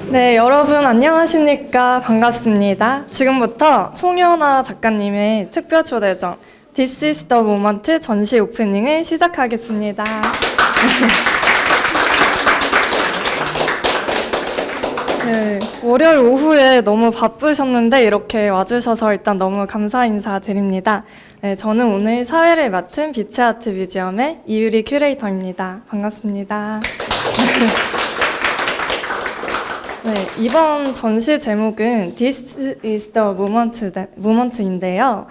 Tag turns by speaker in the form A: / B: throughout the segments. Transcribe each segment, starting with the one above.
A: 네, 여러분 안녕하십니까? 반갑습니다. 지금부터 송연아 작가님의 특별 초대전 This is the moment 전시 오프닝을 시작하겠습니다. 네, 월요일 오후에 너무 바쁘셨는데 이렇게 와주셔서 일단 너무 감사 인사드립니다. 네, 저는 오늘 사회를 맡은 빛의 아트 뮤지엄의 이유리 큐레이터입니다. 반갑습니다. 네, 이번 전시 제목은 This is the moment인데요.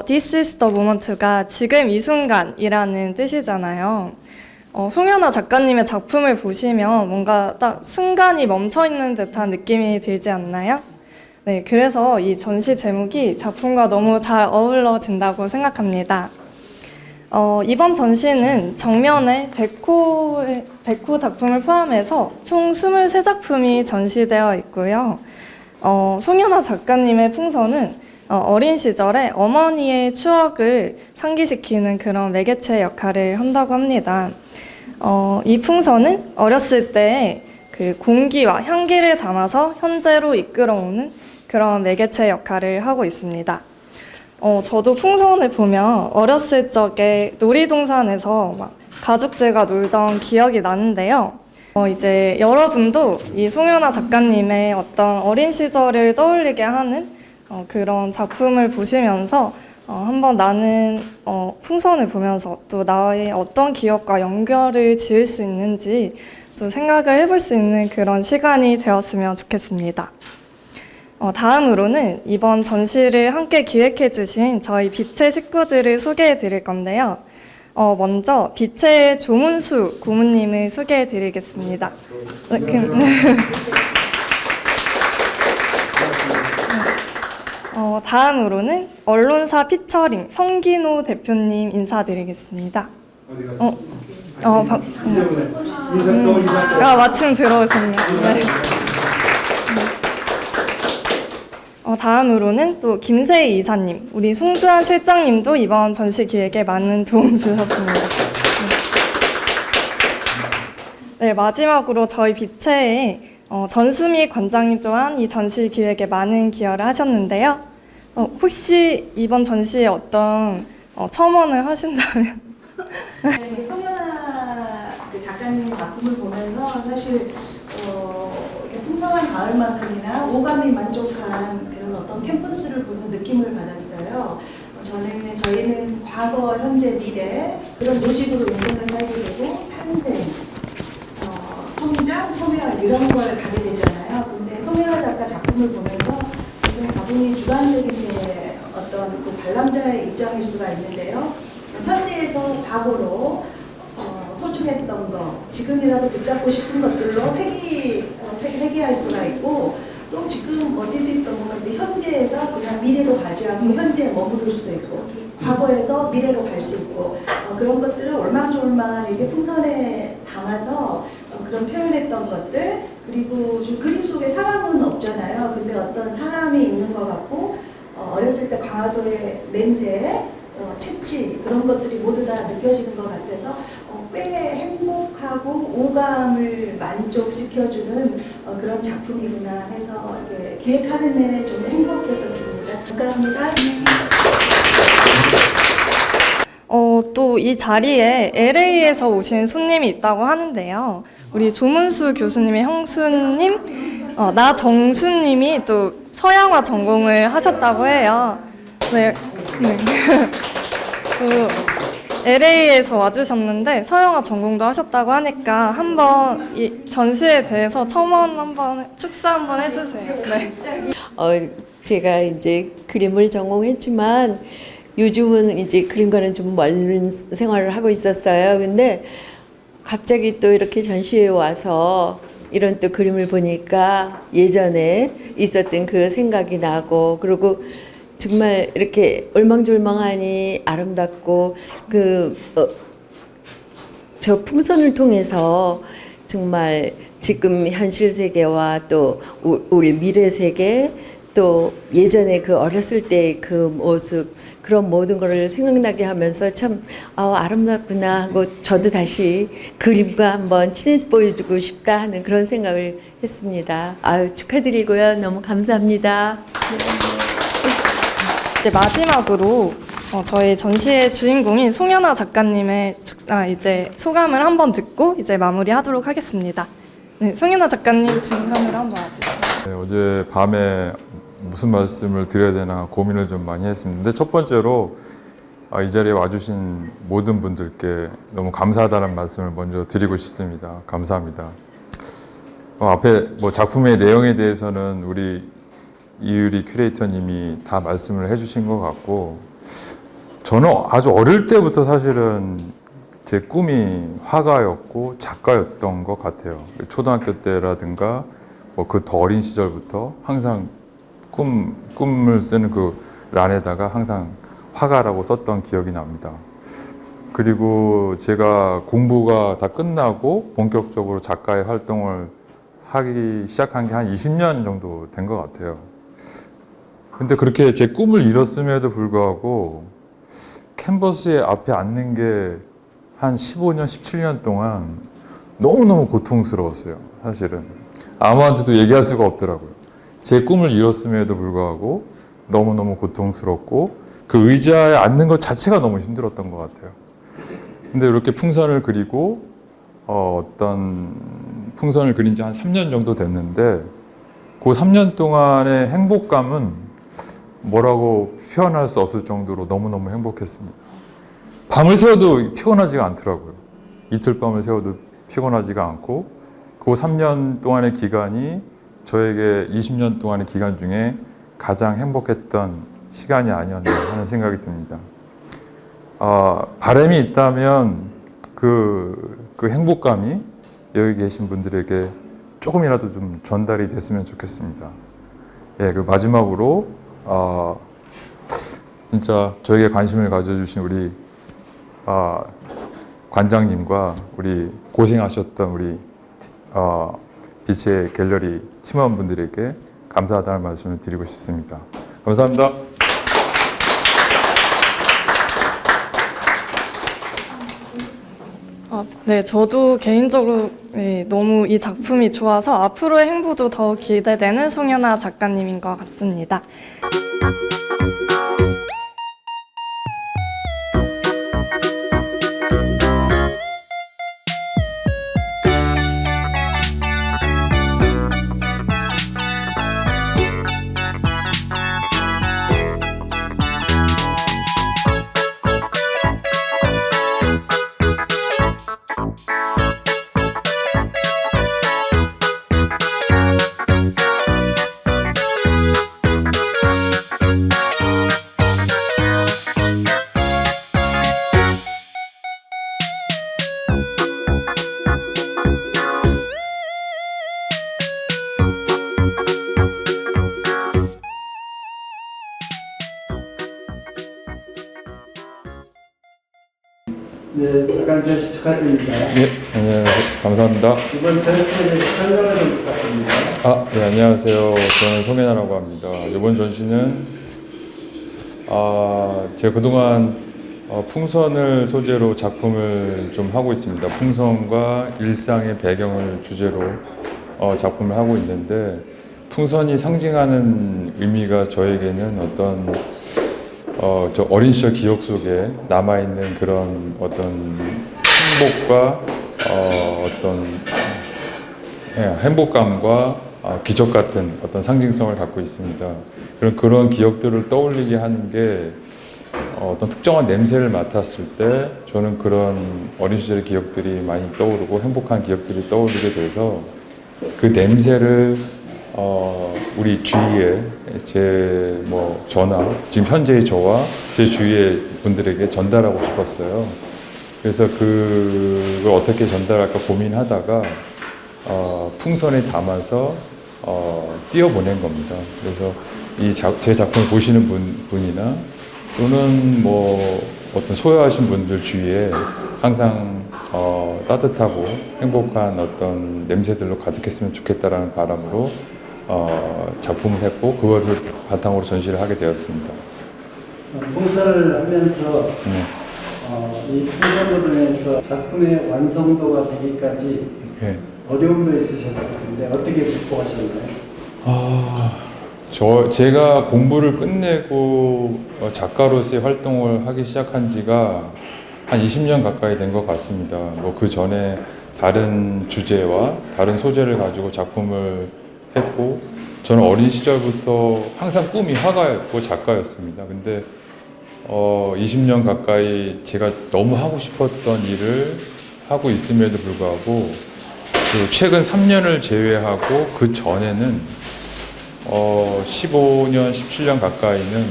A: This is the moment가 지금 이 순간이라는 뜻이잖아요. 송연아 작가님의 작품을 보시면 뭔가 딱 순간이 멈춰있는 듯한 느낌이 들지 않나요? 네, 그래서 이 전시 제목이 작품과 너무 잘 어우러진다고 생각합니다. 이번 전시는 정면에 100호 작품을 포함해서 총 23작품이 전시되어 있고요. 송연아 작가님의 풍선은 어린 시절에 어머니의 추억을 상기시키는 그런 매개체 역할을 한다고 합니다. 이 풍선은 어렸을 때 그 공기와 향기를 담아서 현재로 이끌어오는 그런 매개체 역할을 하고 있습니다. 저도 풍선을 보면 어렸을 적에 놀이동산에서 막 가족들과 놀던 기억이 나는데요. 이제 여러분도 이 송연아 작가님의 어떤 어린 시절을 떠올리게 하는 그런 작품을 보시면서 한번 나는 풍선을 보면서 또 나의 어떤 기억과 연결을 지을 수 있는지 또 생각을 해볼 수 있는 그런 시간이 되었으면 좋겠습니다. 다음으로는 이번 전시를 함께 기획해 주신 저희 빛의 식구들을 소개해 드릴 건데요. 먼저 빛의 조문수 고문님을 소개해 드리겠습니다. 다음으로는 언론사 피처링 성기노 대표님 인사드리겠습니다. 마침 들어오셨네요. 네. 다음으로는 또 김세희 이사님, 우리 송주환 실장님도 이번 전시 기획에 많은 도움 주셨습니다. 네, 마지막으로 저희 빛의 전수미 관장님 또한 이 전시 기획에 많은 기여를 하셨는데요. 혹시 이번 전시에 어떤 첨언을 하신다면?
B: 네, 송연아 그 작가님 작품을 보면서 사실 이렇게 풍성한 가을만큼이나 오감이 만족한 그런 어떤 캠퍼스를 보는 느낌을 받았어요. 저희는 과거, 현재, 미래 그런 모집으로 인생을 살게 되고 탄생, 성장, 소멸 이런 걸 가게 되잖아요. 근데 송연아 작가 작품을 보면서 굉장히 다분히 주관적인 제 어떤 그 관람자의 입장일 수가 있는데요. 현재에서 과거로 소중했던 것, 지금이라도 붙잡고 싶은 것들로 회귀할 수가 있고, 또 지금 This is the moment 현재에서 그냥 미래로 가지 않고 현재에 머무를 수도 있고, 과거에서 미래로 갈 수 있고, 그런 것들을 올망졸망한 이렇게 풍선에 담아서 그런 표현했던 것들, 그리고 좀 그림 속에 사람은 없잖아요. 근데 어떤 사람이 있는 것 같고, 어렸을 때 강화도의 냄새, 채취 그런 것들이 모두 다 느껴지는 것 같아서 꽤 행복하고 오감을 만족시켜주는 그런 작품이구나 해서 이렇게 기획하는 내내 좀 행복했었습니다. 감사합니다.
A: 또 이 자리에 LA에서 오신 손님이 있다고 하는데요. 우리 조문수 교수님의 형수님, 나정수님이 또 서양화 전공을 하셨다고 해요. 네. 또 LA에서 와주셨는데 서영아 전공도 하셨다고 하니까 한번 이 전시에 대해서 첨언 한번 축사 한번 해주세요. 네.
C: 제가 이제 그림을 전공했지만 요즘은 이제 그림과는 좀 멀은 생활을 하고 있었어요. 근데 갑자기 또 이렇게 전시회 와서 이런 또 그림을 보니까 예전에 있었던 그 생각이 나고, 그리고 정말 이렇게 얼망졸망하니 아름답고 저 풍선을 통해서 정말 지금 현실 세계와 또 우리 미래 세계 또 예전에 그 어렸을 때 그 모습 그런 모든 거를 생각나게 하면서 참 아름답구나 하고 저도 다시 그림과 한번 친해 보여주고 싶다 하는 그런 생각을 했습니다. 아유 축하드리고요. 너무 감사합니다.
A: 이제 마지막으로 저희 전시의 주인공인 송연아 작가님의 이제 소감을 한번 듣고 이제 마무리하도록 하겠습니다. 네, 송연아 작가님 중간으로 한번 와주세요.
D: 네, 어제 밤에 무슨 말씀을 드려야 되나 고민을 좀 많이 했습니다. 근데 첫 번째로 이 자리에 와주신 모든 분들께 너무 감사하다는 말씀을 먼저 드리고 싶습니다. 감사합니다. 앞에 뭐 작품의 내용에 대해서는 우리 이유리 큐레이터님이 다 말씀을 해주신 것 같고, 저는 아주 어릴 때부터 사실은 제 꿈이 화가였고 작가였던 것 같아요. 초등학교 때라든가 뭐 그 더 어린 시절부터 항상 꿈을 쓰는 그 란에다가 항상 화가라고 썼던 기억이 납니다. 그리고 제가 공부가 다 끝나고 본격적으로 작가의 활동을 하기 시작한 게 한 20년 정도 된 것 같아요. 근데 그렇게 제 꿈을 이뤘음에도 불구하고 캔버스에 앞에 앉는 게 한 15년, 17년 동안 너무너무 고통스러웠어요. 사실은 아무한테도 얘기할 수가 없더라고요. 제 꿈을 이뤘음에도 불구하고 너무너무 고통스럽고 그 의자에 앉는 것 자체가 너무 힘들었던 것 같아요. 근데 이렇게 풍선을 그리고 어떤 풍선을 그린 지 한 3년 정도 됐는데 그 3년 동안의 행복감은 뭐라고 표현할 수 없을 정도로 너무너무 행복했습니다. 밤을 새워도 피곤하지가 않더라고요. 이틀 밤을 새워도 피곤하지가 않고 그 3년 동안의 기간이 저에게 20년 동안의 기간 중에 가장 행복했던 시간이 아니었나 하는 생각이 듭니다. 바람이 있다면 그 행복감이 여기 계신 분들에게 조금이라도 좀 전달이 됐으면 좋겠습니다. 예, 그 마지막으로 진짜 저에게 관심을 가져주신 우리 관장님과 우리 고생하셨던 우리 빛의 갤러리 팀원분들에게 감사하다는 말씀을 드리고 싶습니다. 감사합니다.
A: 네, 저도 개인적으로 너무 이 작품이 좋아서 앞으로의 행보도 더 기대되는 송연아 작가님인 것 같습니다.
E: 네, 잠깐 전시 축하드립니다.
D: 네, 감사합니다.
E: 이번 전시에 대해서 설명을 좀 부탁드립니다.
D: 네, 안녕하세요. 저는 송혜나라고 합니다. 이번 전시는 제가 그동안 풍선을 소재로 작품을 좀 하고 있습니다. 풍선과 일상의 배경을 주제로 작품을 하고 있는데, 풍선이 상징하는 의미가 저에게는 어떤 저 어린 시절 기억 속에 남아있는 그런 어떤 행복과 어떤 행복감과 기적 같은 어떤 상징성을 갖고 있습니다. 그런 기억들을 떠올리게 하는 게 어떤 특정한 냄새를 맡았을 때 저는 그런 어린 시절의 기억들이 많이 떠오르고 행복한 기억들이 떠오르게 돼서 그 냄새를 우리 주위에 저나 지금 현재의 저와 제 주위의 분들에게 전달하고 싶었어요. 그래서 그걸 어떻게 전달할까 고민하다가 풍선에 담아서 띄워보낸 겁니다. 그래서 제 작품을 보시는 분이나 또는 어떤 소유하신 분들 주위에 항상 따뜻하고 행복한 어떤 냄새들로 가득했으면 좋겠다라는 바람으로 작품을 했고 그것을 바탕으로 전시를 하게 되었습니다.
E: 봉사를 하면서
D: 네.
E: 이 봉사로 인해서 작품의 완성도가 되기까지
D: 네.
E: 어려움도 있으셨을 텐데 어떻게 극복하셨나요?
D: 제가 공부를 끝내고 작가로서의 활동을 하기 시작한 지가 한 20년 가까이 된 것 같습니다. 뭐 그 전에 다른 주제와 다른 소재를 가지고 작품을 했고, 저는 어린 시절부터 항상 꿈이 화가였고 작가였습니다. 근데 20년 가까이 제가 너무 하고 싶었던 일을 하고 있음에도 불구하고 그 최근 3년을 제외하고 그 전에는 15년, 17년 가까이는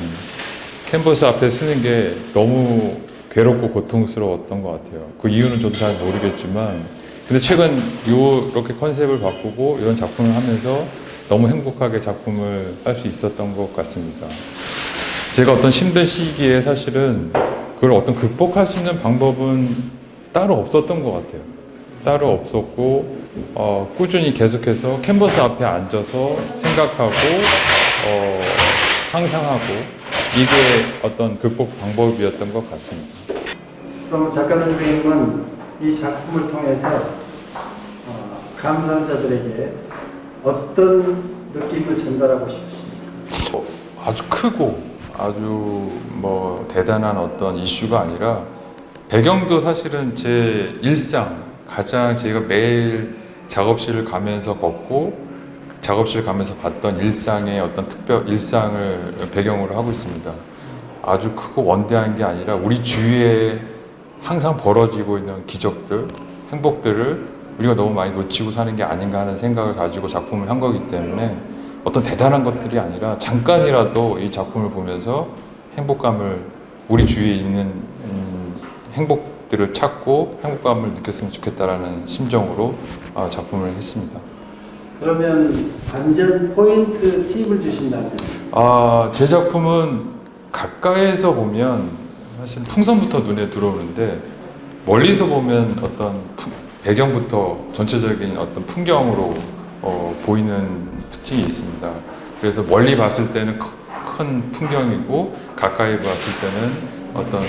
D: 캔버스 앞에 쓰는 게 너무 괴롭고 고통스러웠던 것 같아요. 그 이유는 저도 잘 모르겠지만, 근데 최근 이렇게 컨셉을 바꾸고 이런 작품을 하면서 너무 행복하게 작품을 할 수 있었던 것 같습니다. 제가 어떤 힘든 시기에 사실은 그걸 어떤 극복할 수 있는 방법은 따로 없었던 것 같아요. 따로 없었고, 꾸준히 계속해서 캔버스 앞에 앉아서 생각하고, 상상하고, 이게 어떤 극복 방법이었던 것 같습니다.
E: 그럼 작가 선생님은 이 작품을 통해서 감상자들에게 어떤 느낌을 전달하고 싶으십니까?
D: 아주 크고 아주 뭐 대단한 어떤 이슈가 아니라 배경도 사실은 제 일상, 가장 제가 매일 작업실을 가면서 걷고 작업실 가면서 봤던 일상의 어떤 일상을 배경으로 하고 있습니다. 아주 크고 원대한 게 아니라 우리 주위에 항상 벌어지고 있는 기적들, 행복들을 우리가 너무 많이 놓치고 사는 게 아닌가 하는 생각을 가지고 작품을 한 거기 때문에 어떤 대단한 것들이 아니라 잠깐이라도 이 작품을 보면서 행복감을, 우리 주위에 있는 행복들을 찾고 행복감을 느꼈으면 좋겠다라는 심정으로 작품을 했습니다.
E: 그러면 관전 포인트 팁을 주신다면?
D: 제 작품은 가까이에서 보면 사실 풍선부터 눈에 들어오는데, 멀리서 보면 어떤 배경부터 전체적인 어떤 풍경으로 보이는 특징이 있습니다. 그래서 멀리 봤을 때는 큰 풍경이고 가까이 봤을 때는 어떤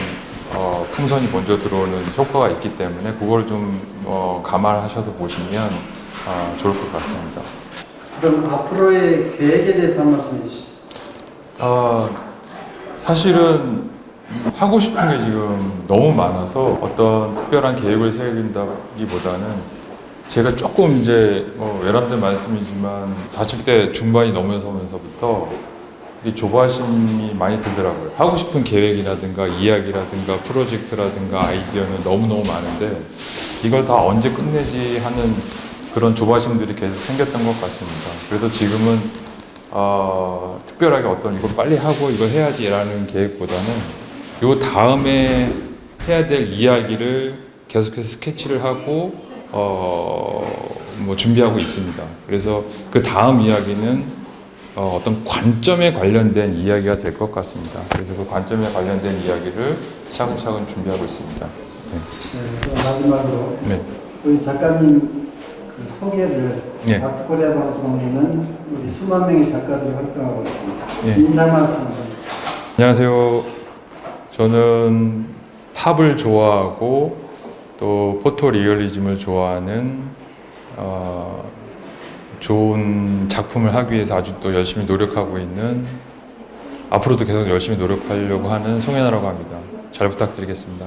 D: 풍선이 먼저 들어오는 효과가 있기 때문에 그걸 좀 감안하셔서 보시면 좋을 것 같습니다.
E: 그럼 앞으로의 계획에 대해서 한 말씀 해주시죠.
D: 사실은 하고 싶은 게 지금 너무 많아서 어떤 특별한 계획을 세운다기보다는 제가 조금 이제 외람된 말씀이지만 40대 중반이 넘어서면서부터 이 조바심이 많이 들더라고요. 하고 싶은 계획이라든가 이야기라든가 프로젝트라든가 아이디어는 너무너무 많은데 이걸 다 언제 끝내지 하는 그런 조바심들이 계속 생겼던 것 같습니다. 그래서 지금은 특별하게 어떤 이걸 빨리 하고 이걸 해야지라는 계획보다는 요 다음에 해야 될 이야기를 계속해서 스케치를 하고 뭐 준비하고 있습니다. 그래서 그 다음 이야기는 어떤 관점에 관련된 이야기가 될 것 같습니다. 그래서 그 관점에 관련된 이야기를 차근차근 준비하고 있습니다. 네.
E: 네, 그럼 마지막으로
D: 네.
E: 우리 작가님 그 소개를
D: 예.
E: 아트코리아 방송에는 우리 수만 명의 작가들이 활동하고 있습니다.
D: 예.
E: 인사 말씀 좀.
D: 안녕하세요. 저는 팝을 좋아하고 또 포토 리얼리즘을 좋아하는 좋은 작품을 하기 위해서 아주 또 열심히 노력하고 있는, 앞으로도 계속 열심히 노력하려고 하는 송현아라고 합니다. 잘 부탁드리겠습니다.